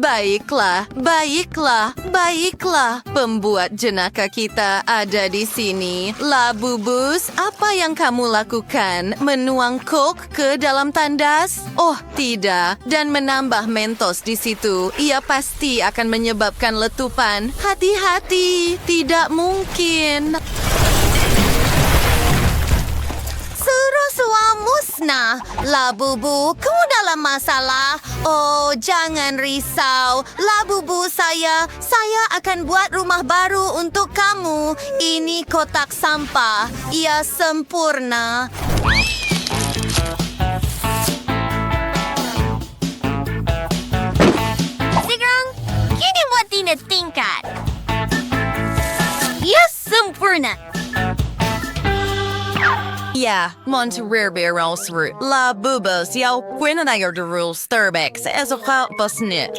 Baiklah, baiklah, baiklah. Pembuat jenaka kita ada di sini. Labubus, apa yang kamu lakukan? Menuang kok ke dalam tandas? Oh, tidak. Dan menambah mentos di situ. Ia pasti akan menyebabkan letupan. Hati-hati, tidak mungkin. Suruh musnah. Labubu, kamu dalam masalah. Oh, jangan risau. Labubu saya akan buat rumah baru untuk kamu. Ini kotak sampah. Ia sempurna. Sekarang, kini buat tingkat tingkat. Ia sempurna. Ja, Monterrey Rollsroot. Labubus, jou kunnen naar de rules Sturbex. En zo gaat pas niet.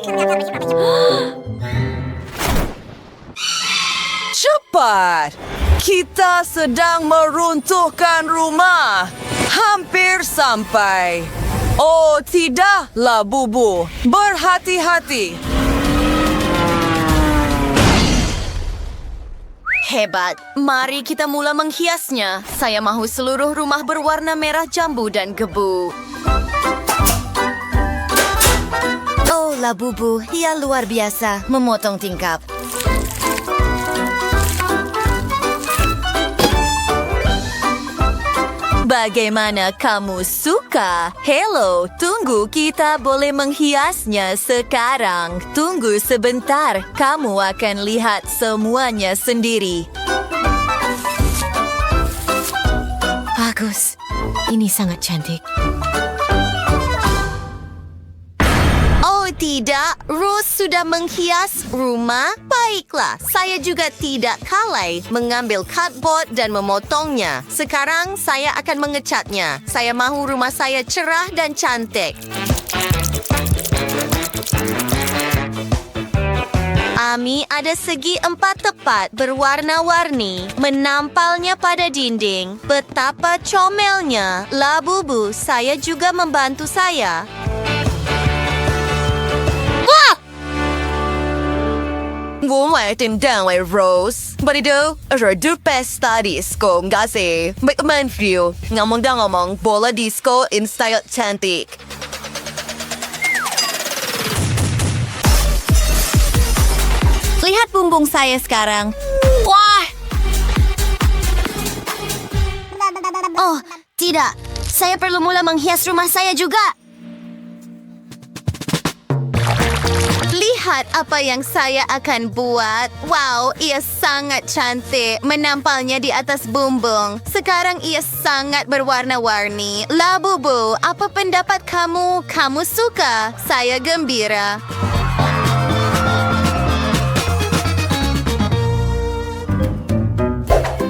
Cepat! Kita sedang meruntuhkan rumah. Hampir sampai. Oh, tidak, Labubu. Berhati-hati. Hebat. Mari kita mula menghiasnya. Saya mahu seluruh rumah berwarna merah jambu dan gebu. Oh, Labubu, ia luar biasa memotong tingkap. Bagaimana kamu suka? Hello, tunggu, kita boleh menghiasnya sekarang. Tunggu sebentar, kamu akan lihat semuanya sendiri. Bagus. Ini sangat cantik. Oh tidak, Rose sudah menghias rumah. Baiklah, saya juga tidak kalai mengambil cardboard dan memotongnya. Sekarang saya akan mengecatnya. Saya mahu rumah saya cerah dan cantik. Ami ada segi 4 tepat berwarna-warni. Menampalnya pada dinding. Betapa comelnya. Labubu, saya juga membantu saya. Mulai tindang Rose. Barido, redu pesta disco kasi. May manfrio. Ngomong bola disco in style cantik. Lihat bumbung saya sekarang. Wah! Oh, tidak. Saya perlu mula menghias rumah saya juga. Lihat apa yang saya akan buat. Wow, ia sangat cantik. Menampalnya di atas bumbung. Sekarang ia sangat berwarna-warni. Labubu, apa pendapat kamu? Kamu suka? Saya gembira.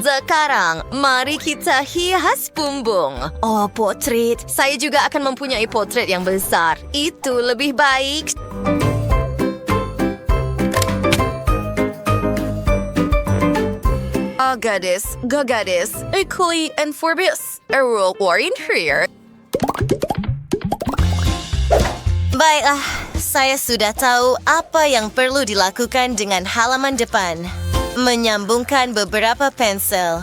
Sekarang, mari kita hias bumbung. Oh, potret. Saya juga akan mempunyai potret yang besar. Itu lebih baik. Gadis, equally and forbis, a rule war interior. Baiklah, saya sudah tahu apa yang perlu dilakukan dengan halaman depan. Menyambungkan beberapa pensel.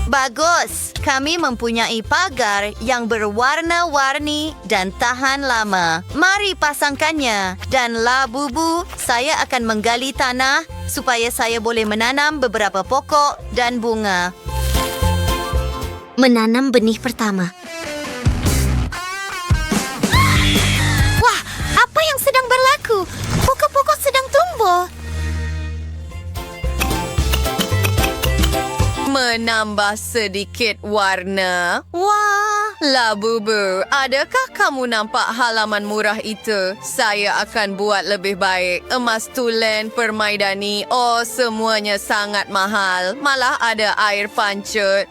Bagus, kami mempunyai pagar yang berwarna-warni dan tahan lama. Mari pasangkannya. Dan Labubu, saya akan menggali tanah supaya saya boleh menanam beberapa pokok dan bunga. Menanam benih pertama. Wah, apa yang sedang berlaku? Pokok-pokok sedang tumbuh. Menambah sedikit warna. Wah, Labubu, adakah kamu nampak halaman murah itu? Saya akan buat lebih baik. Emas tulen, permaidani, oh semuanya sangat mahal. Malah ada air pancut.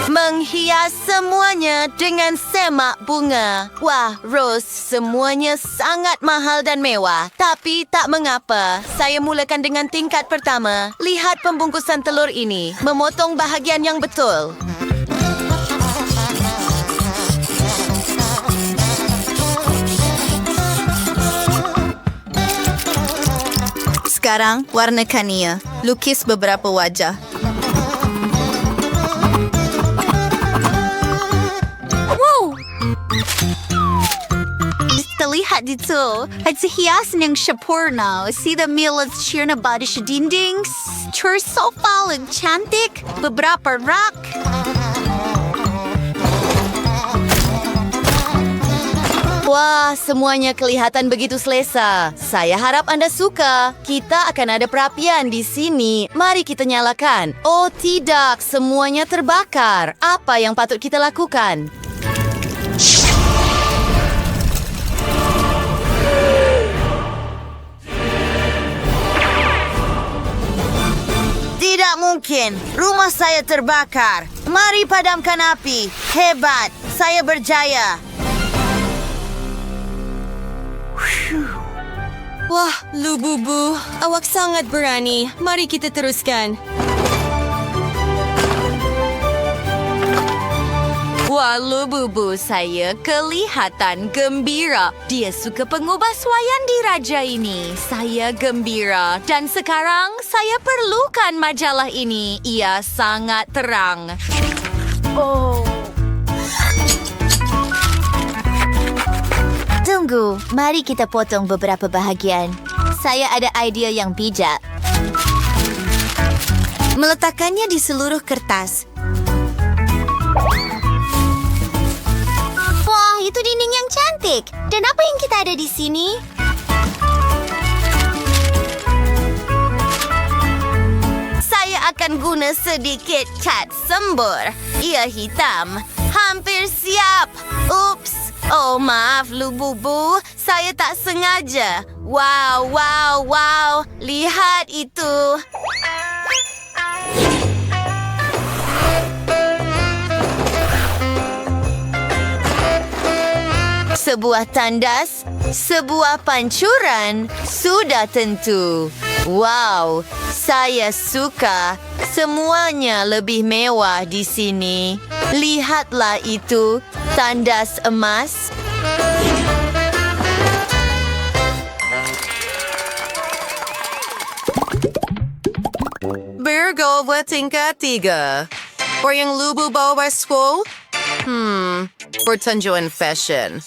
Menghias semuanya dengan semak bunga. Wah, Rose, semuanya sangat mahal dan mewah. Tapi tak mengapa. Saya mulakan dengan tingkat pertama. Lihat pembungkusan telur ini. Memotong bahagian yang betul. Sekarang, warnakan ia. Lukis beberapa wajah. Wow! Terlihat itu. At hiasan yang sempurna. Sida milat sheer na body sa dinding. Sofa ang cantik. Beberapa rak. Wah, semuanya kelihatan begitu selesa. Saya harap Anda suka. Kita akan ada perapian di sini. Mari kita nyalakan. Oh tidak, semuanya terbakar. Apa yang patut kita lakukan? Tidak mungkin. Rumah saya terbakar. Mari padamkan api. Hebat. Saya berjaya. Wah, Lububu, awak sangat berani. Mari kita teruskan. Wah, Lububu, saya kelihatan gembira. Dia suka pengubah suayan di raja ini. Saya gembira. Dan sekarang saya perlukan majalah ini. Ia sangat terang. Tunggu, mari kita potong beberapa bahagian. Saya ada idea yang bijak. Meletakkannya di seluruh kertas. Wah, itu dinding yang cantik. Dan apa yang kita ada di sini? Saya akan guna sedikit cat sembur. Ia hitam. Hampir siap. Ups. Oh, maaf, Lububu. Saya tak sengaja. Wow, wow, wow. Lihat itu. Sebuah tandas, sebuah pancuran, sudah tentu. Wow, saya suka. Semuanya lebih mewah di sini. Lihatlah itu, tandas emas. Virgo buat tingkat 3. Or yung lubu bawa school? Pertunjuan fashion.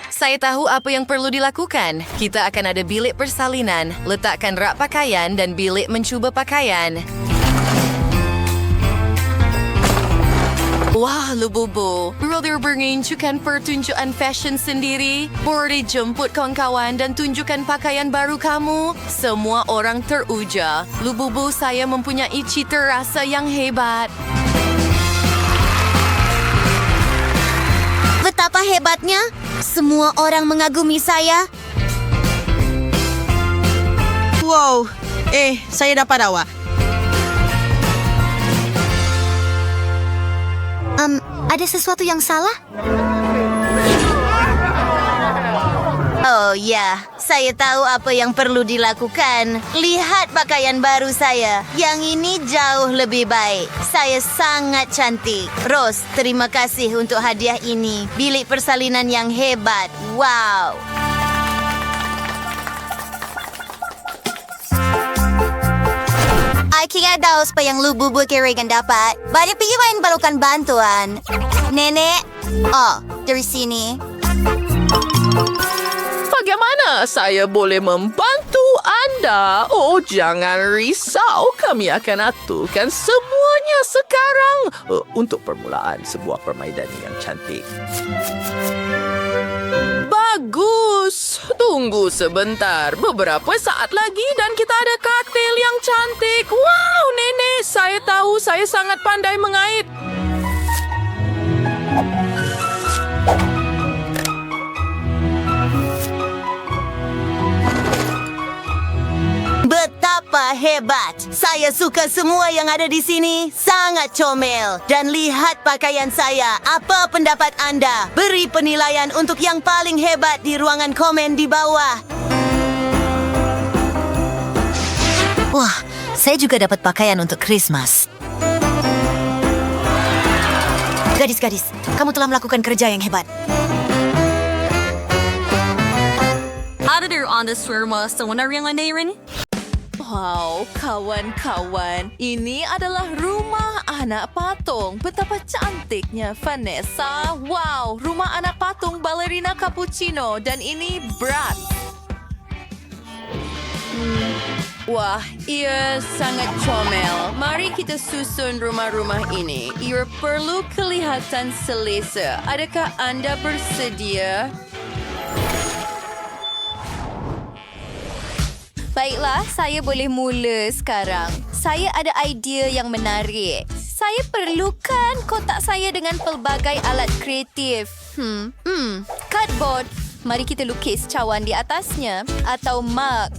Saya tahu apa yang perlu dilakukan. Kita akan ada bilik persalinan, letakkan rak pakaian dan bilik mencuba pakaian. Wah, Lububu. Brother menunjukkan pertunjukan fashion sendiri. Boleh jemput kawan-kawan dan tunjukkan pakaian baru kamu. Semua orang teruja. Lububu, saya mempunyai cita rasa yang hebat. Betapa hebatnya. Semua orang mengagumi saya. Wow, saya dapat awak. Ada sesuatu yang salah? Oh ya, saya tahu apa yang perlu dilakukan. Lihat pakaian baru saya. Yang ini jauh lebih baik. Saya sangat cantik. Rose, terima kasih untuk hadiah ini. Bilik persalinan yang hebat. Wow. Kaya daos pa yung lububu kirigan dapat. Balik pigiwain balukan bantuan. Nenek? Oh, dari sini. Bagaimana saya boleh membantu Anda? Oh, jangan risau. Kami akan aturkan semuanya sekarang untuk permulaan sebuah permainan yang cantik. Bagus. Tunggu sebentar. Beberapa saat lagi dan kita ada koktail yang cantik. Wow, Nenek. Saya tahu saya sangat pandai mengait. Betapa hebat. Saya suka semua yang ada di sini. Sangat comel. Dan lihat pakaian saya. Apa pendapat Anda? Beri penilaian untuk yang paling hebat di ruangan komen di bawah. Wah, saya juga dapat pakaian untuk Christmas. Gadis-gadis, kamu telah melakukan kerja yang hebat. auditor on the swirma sa wana rin rin. Wow, kawan-kawan. Ini adalah rumah anak patung. Betapa cantiknya, Vanessa. Wow, rumah anak patung balerina cappuccino. Dan ini Brad. Wah, ia sangat comel. Mari kita susun rumah-rumah ini. Ia perlu kelihatan selesa. Adakah anda bersedia? Baiklah, saya boleh mula sekarang. Saya ada idea yang menarik. Saya perlukan kotak saya dengan pelbagai alat kreatif. Cardboard. Mari kita lukis cawan di atasnya. Atau mug.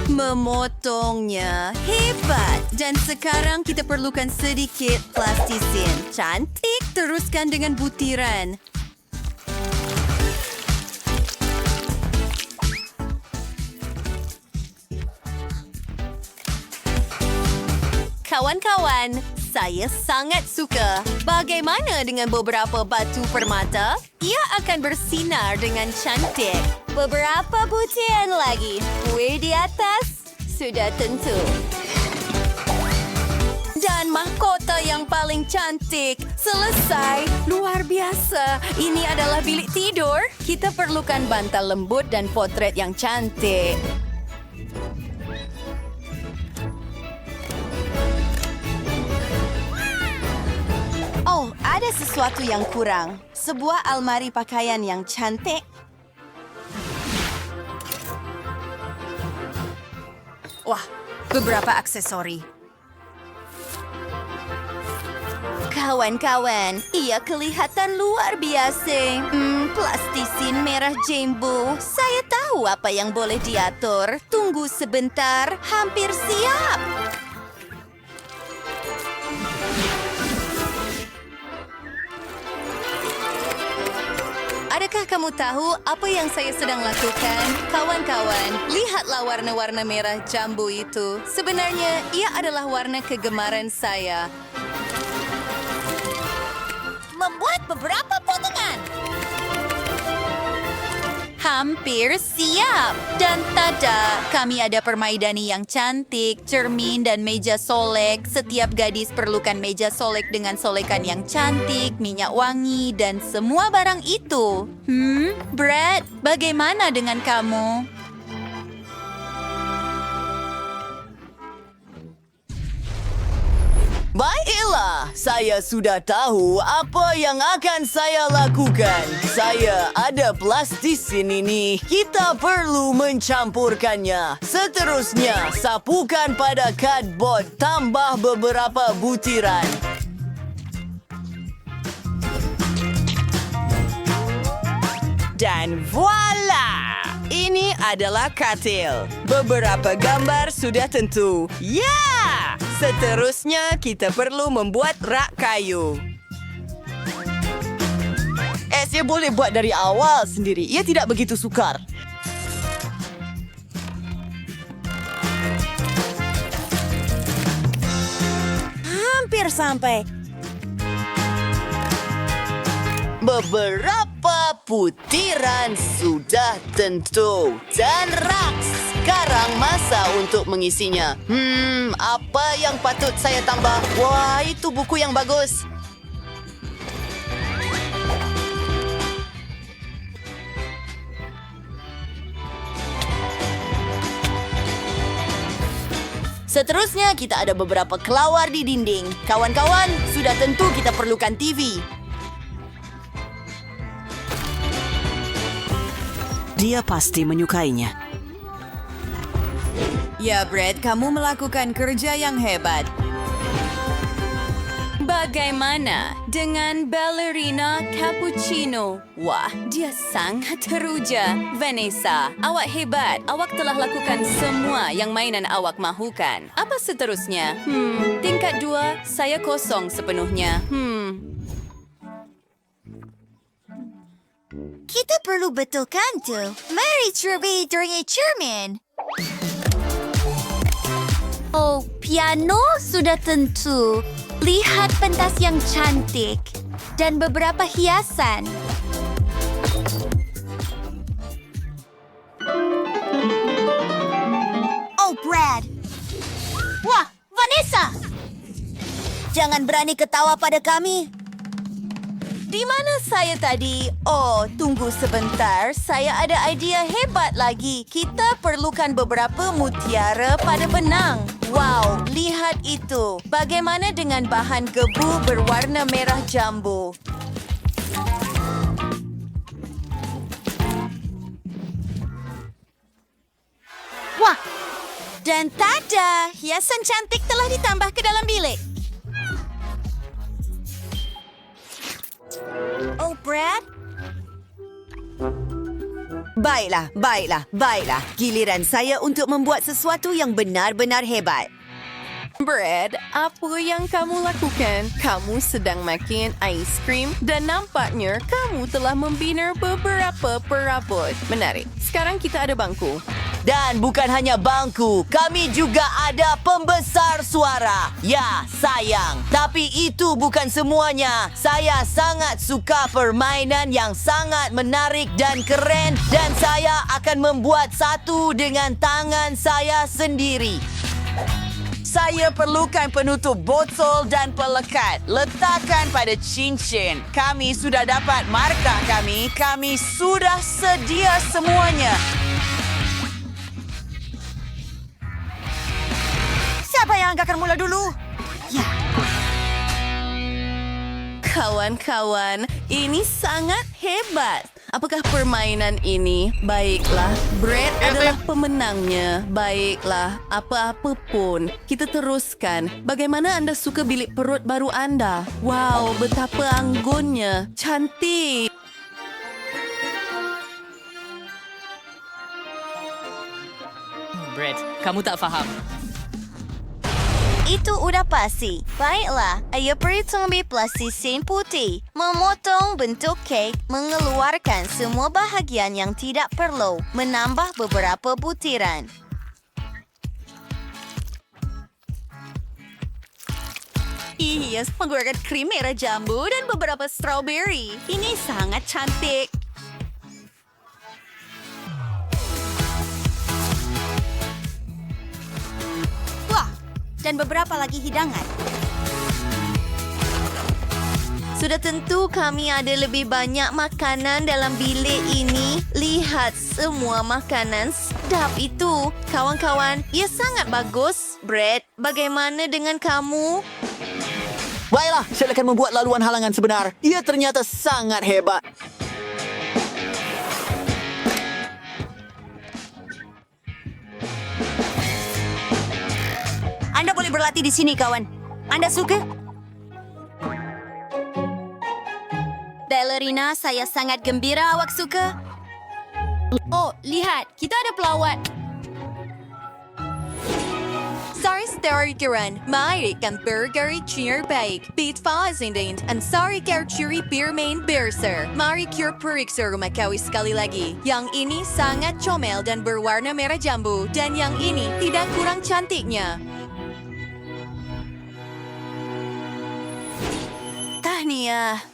Memotongnya hebat. Dan sekarang kita perlukan sedikit plastisin. Cantik. Teruskan dengan butiran. Kawan-kawan, saya sangat suka. Bagaimana dengan beberapa batu permata? Ia akan bersinar dengan cantik. Beberapa butiran lagi. Kue di atas. Sudah tentu. Dan mahkota yang paling cantik. Selesai. Luar biasa. Ini adalah bilik tidur. Kita perlukan bantal lembut dan potret yang cantik. Oh, ada sesuatu yang kurang. Sebuah almari pakaian yang cantik. Wah, beberapa aksesori. Kawan-kawan, ia kelihatan luar biasa. Plastisin merah jumbo. Saya tahu apa yang boleh diatur. Tunggu sebentar, hampir siap. Adakah kamu tahu apa yang saya sedang lakukan? Kawan-kawan, lihatlah warna-warna merah jambu itu. Sebenarnya, ia adalah warna kegemaran saya. Membuat beberapa potongan. Hampir siap. Dan tada, kami ada permaidani yang cantik, cermin dan meja solek. Setiap gadis perlukan meja solek dengan solekan yang cantik, minyak wangi, dan semua barang itu. Brad, bagaimana dengan kamu? Baiklah, saya sudah tahu apa yang akan saya lakukan. Saya ada plastisin ini. Kita perlu mencampurkannya. Seterusnya, sapukan pada cardboard. Tambah beberapa butiran. Dan voila! Ini adalah katil. Beberapa gambar sudah tentu. Ya! Seterusnya, kita perlu membuat rak kayu. Esnya boleh buat dari awal sendiri. Ia tidak begitu sukar. Hampir sampai. Beberapa putiran sudah tentu. Dan rak sekarang masa untuk mengisinya. Apa yang patut saya tambah? Wah, itu buku yang bagus. Seterusnya, kita ada beberapa kelawar di dinding. Kawan-kawan, sudah tentu kita perlukan TV. Dia pasti menyukainya. Ya, Brad, kamu melakukan kerja yang hebat. Bagaimana dengan ballerina cappuccino? Wah, dia sangat teruja. Vanessa, awak hebat. Awak telah lakukan semua yang mainan awak mahukan. Apa seterusnya? Tingkat 2, saya kosong sepenuhnya. Kita perlu betulkan tuh. Mari coba dengan cermin. Oh, piano sudah tentu. Lihat pentas yang cantik. Dan beberapa hiasan. Jangan berani ketawa pada kami. Di mana saya tadi? Oh, tunggu sebentar. Saya ada idea hebat lagi. Kita perlukan beberapa mutiara pada benang. Wow, lihat itu. Bagaimana dengan bahan gebu berwarna merah jambu? Wah, Dan tada, hiasan cantik telah ditambah ke dalam bilik. Oh, Brad? Baiklah. Giliran saya untuk membuat sesuatu yang benar-benar hebat. Brad, apa yang kamu lakukan? Kamu sedang makan ais krim dan nampaknya kamu telah membina beberapa perabot. Menarik. Sekarang kita ada bangku. Dan bukan hanya bangku, kami juga ada pembesar suara. Ya, sayang. Tapi itu bukan semuanya. Saya sangat suka permainan yang sangat menarik dan keren. Dan saya akan membuat satu dengan tangan saya sendiri. saya perlukan penutup botol dan pelekat. Letakkan pada cincin. Kami sudah dapat markah kami. Kami sudah sedia semuanya. Siapa yang akan mula dulu? Kawan-kawan, ini sangat hebat. Apakah permainan ini? Baiklah, Brad adalah pemenangnya. Baiklah, apa-apa pun. Kita teruskan. Bagaimana anda suka bilik perut baru anda? Wow, betapa anggunnya. Cantik. Brad, kamu tak faham. Itu udah pasti. Baiklah, ayo perhitung plastisin putih. Memotong bentuk kek, mengeluarkan semua bahagian yang tidak perlu, menambah beberapa butiran. Yes, menggunakan krim merah jambu dan beberapa strawberry. Ini sangat cantik. Dan beberapa lagi hidangan. Sudah tentu kami ada lebih banyak makanan dalam bilik ini. Lihat semua makanan sedap itu. Kawan-kawan, ia sangat bagus. Brad, bagaimana dengan kamu? Baiklah, saya akan membuat laluan halangan sebenar. Ia ternyata sangat hebat. Anda boleh berlatih di sini, kawan. Anda suka? Ballerina, saya sangat gembira awak suka. Oh, lihat. Kita ada pelawat. Sorry, story Kiran. Mayroon burger cheer bake. Beat fazindin. And sorry curi beer main berser. Mari cure periksa rumah kawi sekali lagi. Yang ini sangat comel dan berwarna merah jambu. Dan yang ini tidak kurang cantiknya. Tahniah.